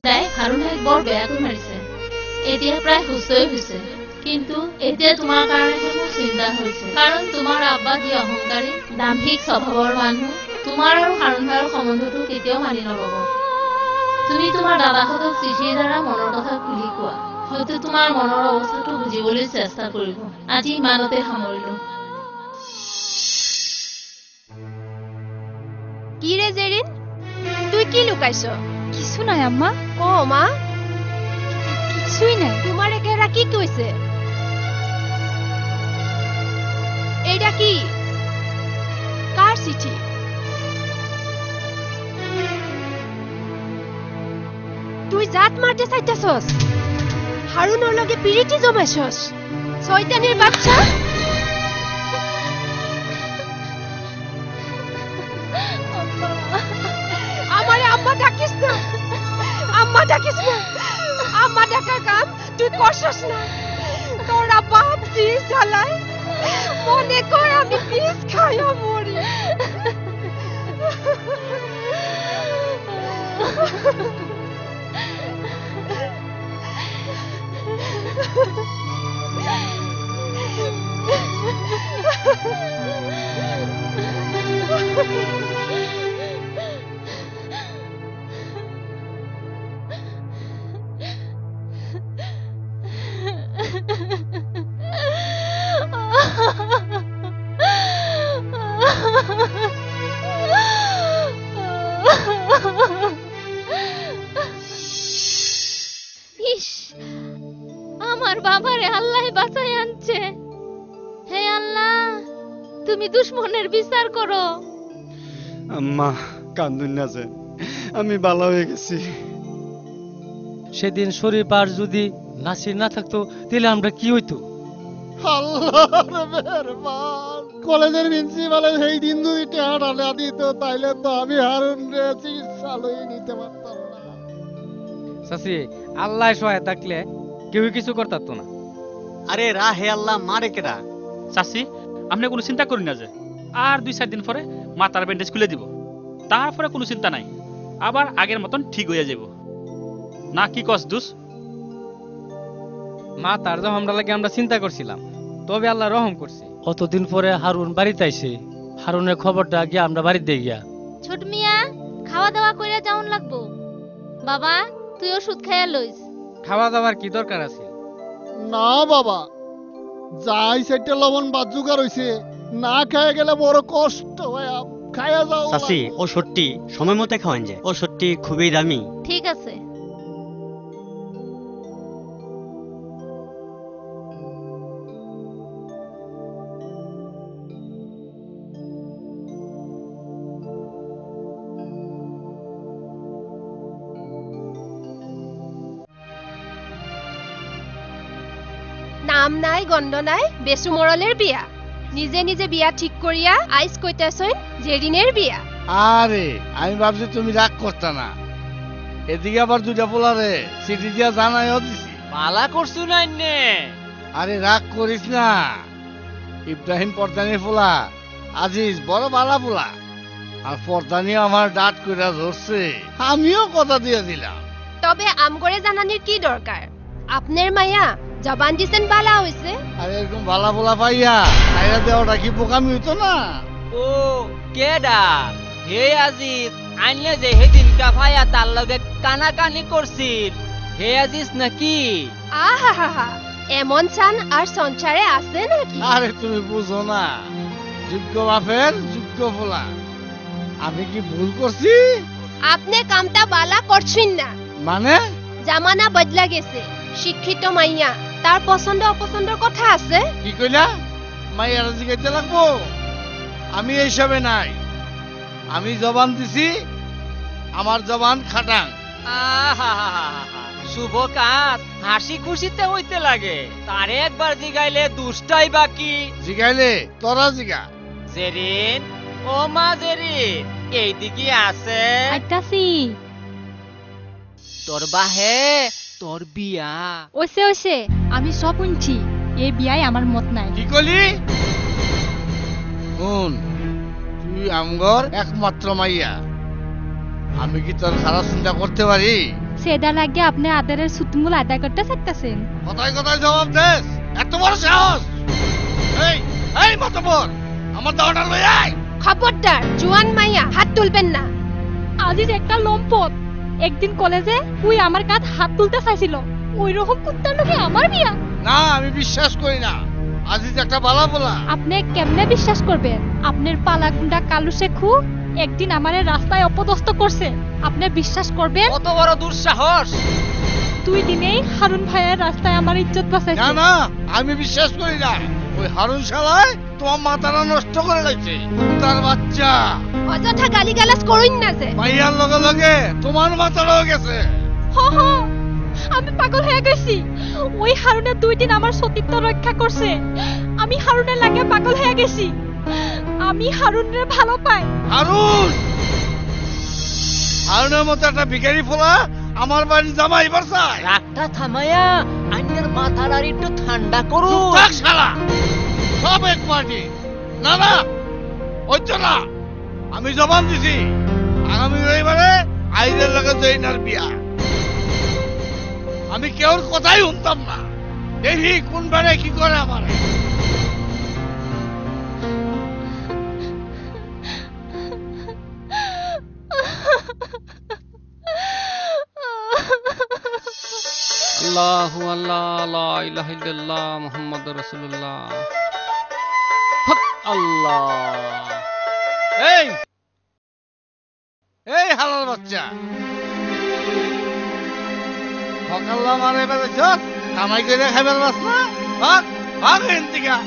তাই হাৰুণে বৰ বেয়াকৈ মাৰিছে। এতিয়া প্ৰায় সুস্থই হৈছে, কিন্তু এতিয়া তোমাৰ কাৰণেহে মোৰ চিন্তা হৈছে। কাৰণ তোমাৰ আব্বা যি অহংকাৰী দাম্ভিক স্বভাৱৰ মানুহ, তোমাৰ আৰু হাৰুণ ভাইৰ সম্বন্ধটো কেতিয়াও মানি নলব। তুমি তোমাৰ দাদাহঁতক চিঠিৰ দ্বাৰা মনৰ কথা খুলি কোৱা, হয়তো তোমাৰ মনৰ অৱস্থাটো বুজিবলৈ চেষ্টা কৰিব। আজি ইমানতে সামৰিলো। কি রে জেরিন, তুই কি লুকাইছ? কিছু নাই আম্মা। ক মা, কিছুই নাই। তোমার একেরা কি কইছে? এইটা কি? কার চিঠি? তুই জাত মারতে চাইতেছস? হারুনের লগে পিরিতি জমাইছস? শয়তানের বাচ্চা! আমারে আম্মা ডাকিস না, আম্মা ডাকিস না। আম্মা ডাকার কাম তুই করছস না। তোরা বাপ জি জ্বালায় মনে কর আমি পিস খাইয়া মরি। ইস, আমার বাবারে আল্লাহ বাঁচাই আনছে। হে আল্লাহ, তুমি দুশ্মনের বিচার করো। আম্মা কান্দুন না যে, আমি ভালো হয়ে গেছি। সেদিন শরীফ আর যদি নাসির না থাকতো তাহলে আমরা কি হইতো? আল্লাহর মেহেরবান, কলেজের প্রিন্সিপালে সেই দিন যদি টাকা না দিত তাইলে তো আমি হারুন রে চিকিৎসালয়ে নিতে পারতাম না। চাচি, আল্লাহ সহায় থাকলে কেউ কিছু করতাম না। আরে রা হে আল্লাহ মারে কেডা? চাচি, আপনি কোনো চিন্তা করি না যে, আর 2-4 দিন পরে মাথার ব্যান্ডেজ খুলে দিব, তারপরে কোনো চিন্তা নাই, আবার আগের মতন ঠিক হয়ে যাব। না কি কস দুস? মা তার যখন আমরা লাগে আমরা চিন্তা করছিলাম, তবে আল্লাহ রহম করছে। কতদিন পরে হারুন বাড়িতে আইছে, হারুনের খবরটা গিয়ে আমরা বাড়িতে দিয়ে গিয়া। ছোট মিয়া, খাওয়া দাওয়া কইরা যাওন লাগবো। বাবা, তুই ওষুধ খাইয়া লইস। খাওয়া দাওয়ার কি দরকার আছে? না বাবা, যাই সেটা লবণ বাদ জোগাড় হইছে, না খায় গেলে বড় কষ্ট হয়। খায়া যাও চাচি, ও সত্যি সময় মতো খাওয়ান যায়, ও সত্যি খুবই দামি। ঠিক আছে। নাম নাই গন্ধ নাই, বেসু মরলের বিয়া। নিজে নিজে বিয়া ঠিক করিয়া আইস কইতাছইন জেরিনের বিয়া। আরে আমি ভাবছি তুমি রাগ করতে না, এদিকে আবার দুইটা পোলারে চিঠি দিয়া জানাইও দিছি। পালা করছু না নে? আরে রাগ করিস না, ইব্রাহিম পর্দানির পোলা আজিজ বড় বালা পোলা, আর পর্দানি আমার ডাট কইরা ধরছে, আমিও কথা দিয়ে দিলাম। তবে আমগরে জানানির কি দরকার? আপনার মাইয়া জবান দিছেন বালা হইছে। আর এরকম বালা পোলা পাইয়া আইরা দেওয়াটা কি বোকামি হইতো না? ও কেডা হে আজিজ, আইনলে যে হেদিন কাফায়া তার লগে কানাকানি করছিল, হে আজিজ নাকি? আহা, এমন চান আর সংসারে আছে নাকি? আরে তুমি বুঝো না, যোগ্য বাপের যোগ্য পোলা। আমি কি ভুল করছি? আপনি কামটা বালা করছেন না। মানে জামানা বদলা গেছে, শিক্ষিত মাইয়া, তার পছন্দ অপছন্দের কথা আছে। কি কইলা? মাইয়ার জিগাইতে লাগবো? আমি এইসবে নাই, আমি জবান দিছি, আমার জবান খাটাং। আহা, শুভ কাজ হাসি খুশিতে হইতে লাগে, তারে একবার জিগাইলে দুষ্টাই বাকি। জিগাইলে তোরা জিগা। জেরিন, ও মা জেরিন, এইদিকে আছে? আইতাছি। তোর বাহে তোর বিয়া ওইসে ওইসে, আমি সব শুনছি। এই বিয়ায় আমার মত নাই। কি কইলি? শুন, তুই আমগর একমাত্র মাইয়া, আমি কি তোর খারাপ চিন্তা করতে পারি? সেটা লাগে আপনি আদারের সুতমূল আদায় করতে চাইতেছেন। কথায় কথায় জবাব দেস, এত বড় সাহস! এই এই মাতবর, আমার দাওয়াটা লই আয়। খবরদার, জোয়ান মাইয়া হাত তুলবেন না। আজিজ একটা লম্পট। একদিন কলেজে তুই আমার কাঁধ হাত তুলতে চাইছিল, ওই রকম কুত্তার লোকে আমার বিয়া। না, আমি বিশ্বাস করি না। আজিজ একটা বালা বলা। আপনি কেমনে বিশ্বাস করবেন? আপনার পালা গুন্ডা কালু শেখু একদিন আমারে রাস্তায় অপদস্থ করছে, আপনি বিশ্বাস করবেন? কত বড় দুঃসাহস! 2 দিনেই হারুন ভাইয়ের রাস্তায় আমার ইজ্জত না বাঁচাইছে। না, আমি বিশ্বাস করি না। ওই হারুন শালায় তোমার মাথাটা নষ্ট করে লাইছে। তার বাচ্চা অযথা গালিগালাজ করুন না যে। মাইয়ার লগে লগে তোমার মাথাটাও গেছে। হ হ, আমি পাগল হয়ে গেছি। ওই হারুনের 2 দিন আমার সতীত্ব রক্ষা করছে। আমি হারুনের লাগে পাগল হয়ে গেছি। আমি হারুনের ভালো পাই। হারুন, হারুনের মতো একটা ভিখারি ফোলা আমার বাড়ি জামাই বাসায়। রাগটা থামায়া আইনের মাথার আর একটু ঠান্ডা করুন। চুপ থাক শালা, সব এক পার্টি। না না, হচ্ছে না। আমি জবান দিছি, আগামী রবিবারে আইনের লগে জৈনার বিয়া। আমি কেউর কথাই শুনতাম না। দেখি কোন বারে কি করে আমার। আল্লাহু আল্লাহ লা ইলাহা ইল্লাল্লাহ মুহাম্মাদুর রাসূলুল্লাহ। হক আল্লাহ। এই এই হালাল বাচ্চা, সকাল্লা মারে বেড়েছ, কামাই করে খাইবার বাস না। ভাগ ভাগ এনতিকা।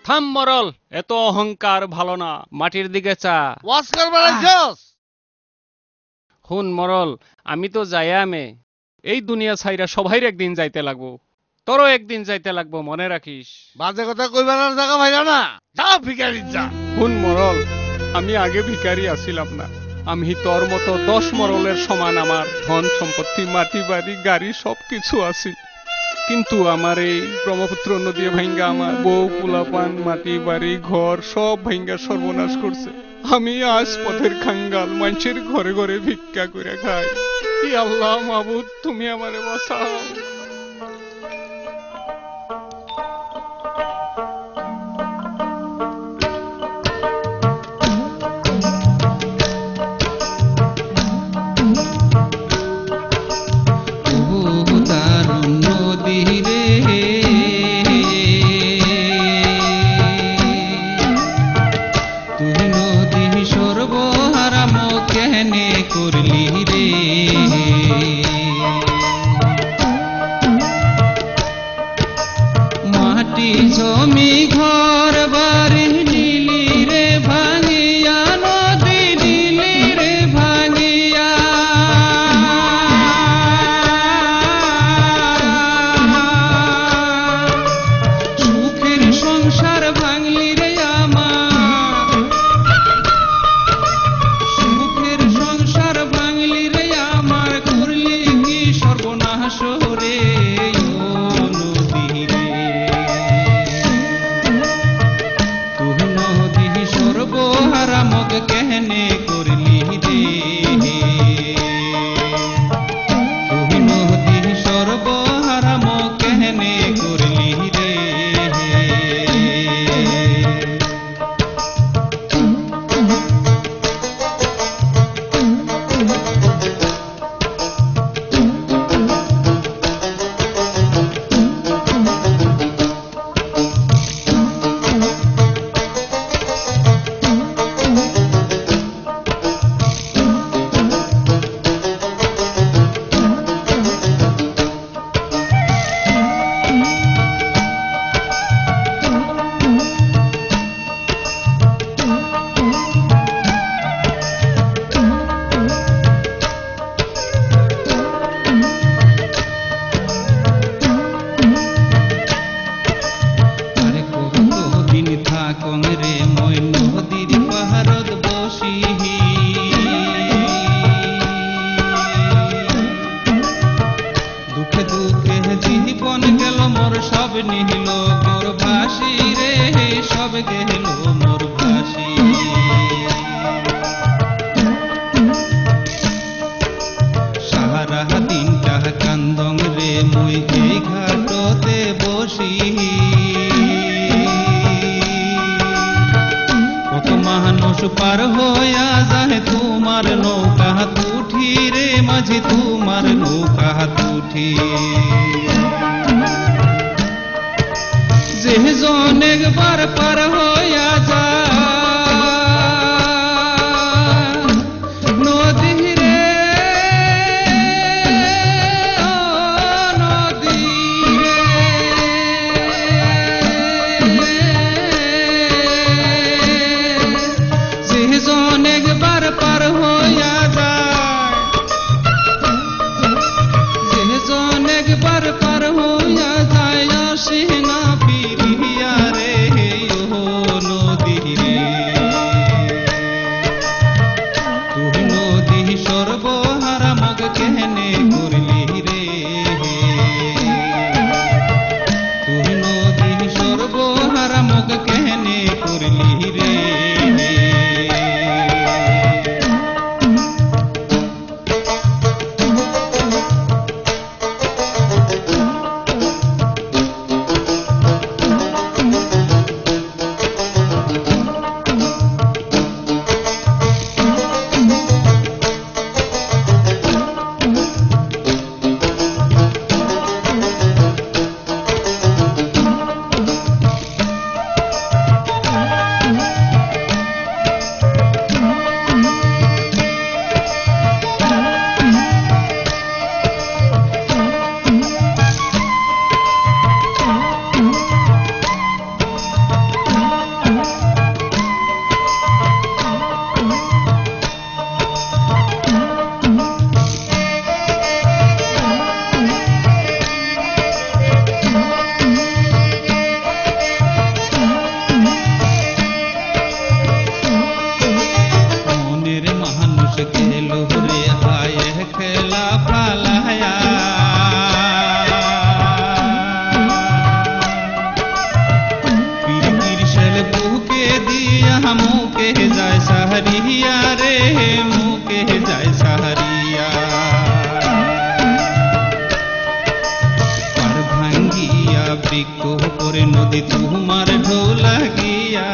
থাম মরল, এত অহংকার ভালো না, মাটির দিকে চা। ওয়াজ করবার আইছস? হুন মরল, আমি তো যায়ামে। এই দুনিয়া ছাইরা সবাইর একদিন যাইতে লাগবো, তোরও একদিন যাইতে লাগবো, মনে রাখিস। বাজে কথা কইবার আর জায়গা পাইলা না, যাও ভিখারি যা। হুন মরল, আমি আগে ভিখারি আছিলাম না। আমি তোর মতো 10 মরলের সমান আমার ধন সম্পত্তি, মাটি বাড়ি, গাড়ি সবকিছু আছে। কিন্তু আমার এই ব্রহ্মপুত্র নদী ভাঙ্গা আমার বউ পোলাপান, মাটি বাড়ি ঘর সব ভাঙ্গা সর্বনাশ করছে। আমি আজ পথের খাঙ্গাল, মানুষের ঘরে ঘরে ভিক্ষা করে খাই। ই আল্লাহ মাবুদ, তুমি আমারে বাঁচাও। সাহারা পার হইয়া যায় তোমার নৌকা তুঠি রে মাঝি তোমার নৌকা তুঠি যে জন একবার পার হইয়া যায় নদী রে ও নদী যে জন একবার পার হইয়া যায় যে জন একবার পার হইয়া যায় আসে না ফিরিয়া রে ও নদী রে তুই নদী সর্বহারা মগ কেনে করলি রে তুই নদী সর্বহারা মগ কেনে করলি রে মনের মানুষ গেল রে হায় খেলা ফালায়া পীর পীর শেল বুকে দিয়া মুকে যায় সাহারিয়া রে মুকে যায় সাহারিয়া পার ভাঙ্গিয়া বৃক্ষ করে নদী তোমার ঢৌ লাগিয়া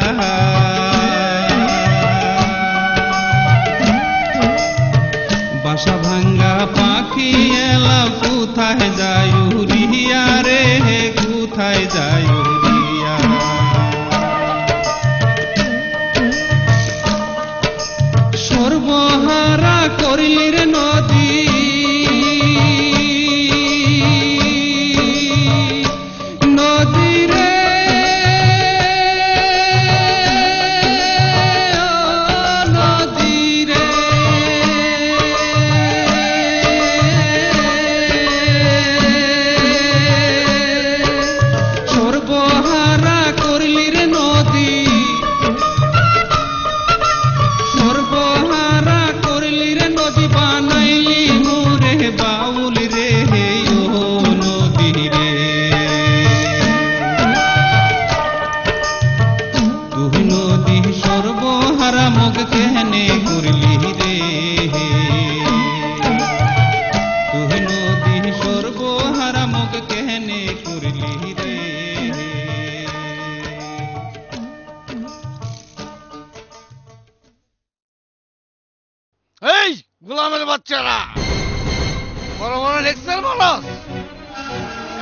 বাসা ভাঙ্গা পাখি এলা কোথায় যায় উড়িয়া রে কোথায় যায় উড়িয়া সর্বহারা করিলি রে নদী নদী রে ও নদী রে সর্বহারা করলি রে নদী সর্বহারা করলি রে নদী বানাইলি মোরে বাউল রে ও নদী রে তুই নদী সর্বহারা মগ কেনে করলি রে তুই নদী সর্বহারা মগ কেনে করলি রে এই গোলামের বাচ্চারা বড় বড় লেকচার মানুষ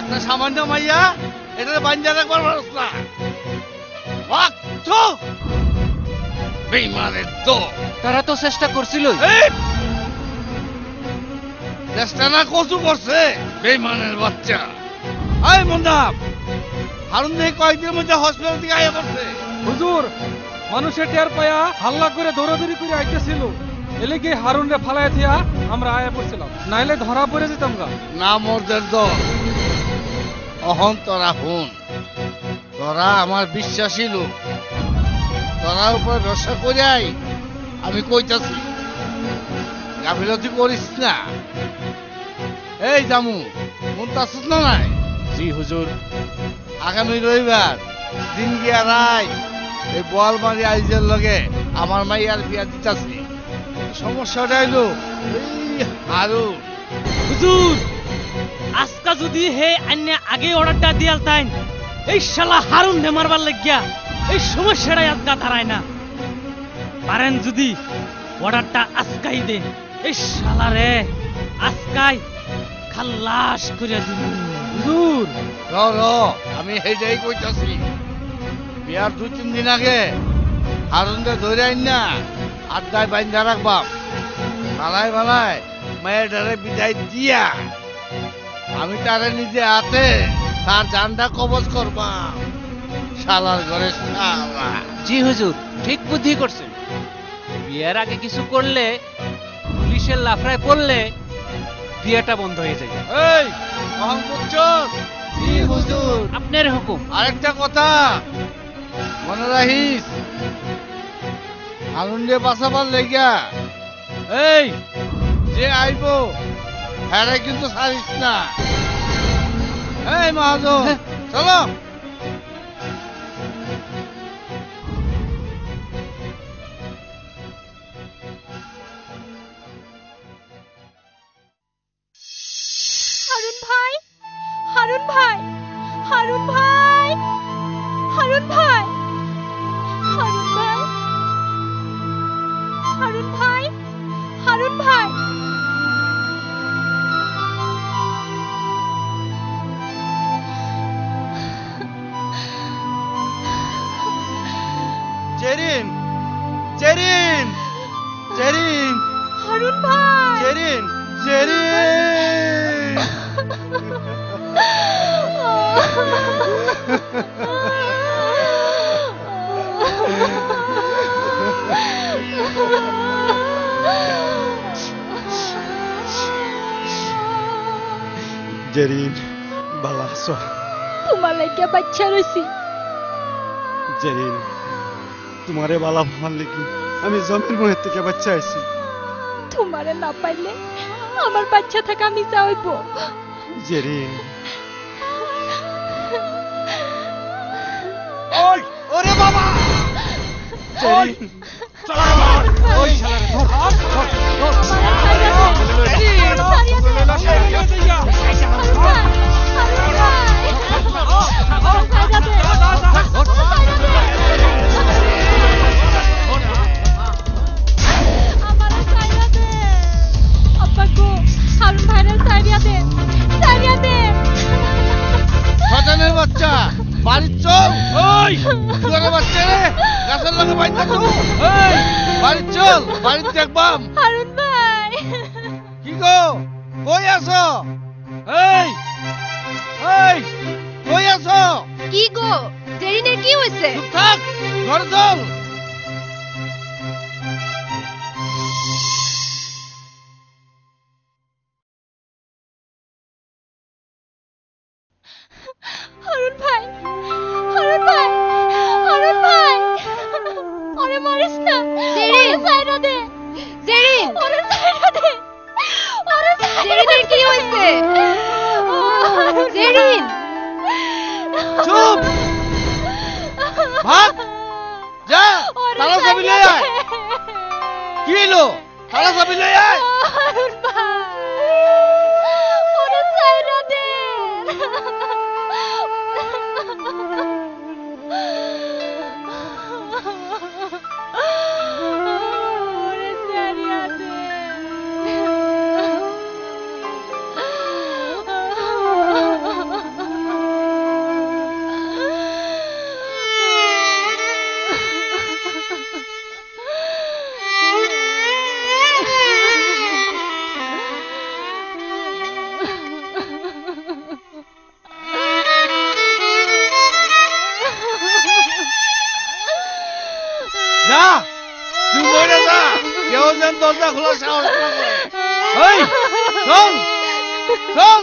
একটা সামান্য মাইয়া এটা বাঞ্জা রাখবার মানুষ না বেইমানের তো তারা তো চেষ্টা করছিল চেষ্টা না কচু করছে বেইমানের বাচ্চা এই মন্দাপ হারুন নেই কয়েকদিনের মধ্যে হসপিটাল থেকে আয়া করছে হুজুর মানুষের টের পায়া হাল্লা করে দৌড়াদৌড়ি করে আইতেছিল এলেগে হারুন রে ফালায় থিয়া আমরা আয়া পড়ছিলাম নাইলে ধরা পড়ে যেতাম গা না মোরদের দল অহং তোরা হুন তোরা আমার বিশ্বাসী লোক তোরা উপর ভরসা করিয়াই আমি কইতাছি গাফিলতি করিস না এই জামু মন তাসুস না নাই জি হুজুর। আগামী রবিবার দিন গিয়া রায় এই বোয়ালমারি আইজের লগে আমার মাইয়ার বিয়া দিতাছি সমস্যাটা হইলো এই হারুন হুজুর আজকা যদি হে আন্যা আগে অর্ডারটা দিয়াল তাইন এই শালা হারুন নে মারবার লাগিয়া এই সমস্যাটাই আজকা দাঁড়ায় না। পারেন যদি অর্ডারটা আজকাই দে, এই শালারে আজকাই খাল্লাস করে দিন। হুজুর র আমি হেডাই কইতাছি, বিয়ার 2-3 দিন আগে হারুনকে ধরে আইন না আড্ডায় বাইন্ধা রাখবাম। ভালাই ভালাই মেয়েটারে বিদায় দিয়া আমি তারে নিজে হাতে তার জানটা কবজ করবাম। শালার ঘরে শালা। জি হুজুর, ঠিক বুদ্ধি করছেন। বিয়ের আগে কিছু করলে, পুলিশের লাফড়ায় পড়লে বিয়েটা বন্ধ হয়ে যাবে। এই মোহাম্মদ চোর। জি হুজুর। আপনার হুকুম। আরেকটা কথা মনে রাখিস, হারুন দিয়ে বাঁচাবার লেগা এই যে আইব হ্যাঁ কিন্তু ছাড়িস না। এই মহাজন চলো। হারুন ভাই, হারুন ভাই, হারুন ভাই, হারুন ভাই, হারুন ভাই, হারুন ভাই, হারুন ভাই। জেরিন, জেরিন, জেরিন, হারুন ভাই, জেরিন, জেরিন। জেরিন বালা আছো? তোমার লাগিয়া বাচ্চা রয়েছি। জেরিন তোমারে বালা ভালো লিখি আমি জমির মনের থেকে বাচ্চা আইছি। তোমারে না পাইলে আমার বাচ্চা থেকে আমি যাইব। জেরিন ওই ওরে বাবা, জেরিন চল আমার ওই শালারে ধর হারুন ভাইরা সাইরিয়া দে, সাইরিয়া দে। শয়তানের বাচ্চা বাড়ি চল। ওই তুই বাচ্চা রে গাছের লগে বাইন্ধা তো। এই বাড়ি চল, বাড়ি দেখবাম। হারুন ভাই কি গো কই আছো? এই এই কই আছো? কি গো জেরিনের কি হইছে? চুপ থাক, ঘরে চল। হারুন ভাই, হারুন ভাই, হারুন ভাই, ওরে মারিস না। জেরিন সাইরা দে, জেরিন ওরে সাইরা দে, ওরে জেরিনের কি হইছে? জেরিন চুপ ভাগ যা, তালা চাবি লই আয়। কি হইলো? তালা চাবি লই আয়। হারুন ভাই, ওরে সাইরা দে। ওরে সাইরা দে। যা তুই মরে যা, কেউ যেন দরজা খোলার সাহস না করে। এই চল চল।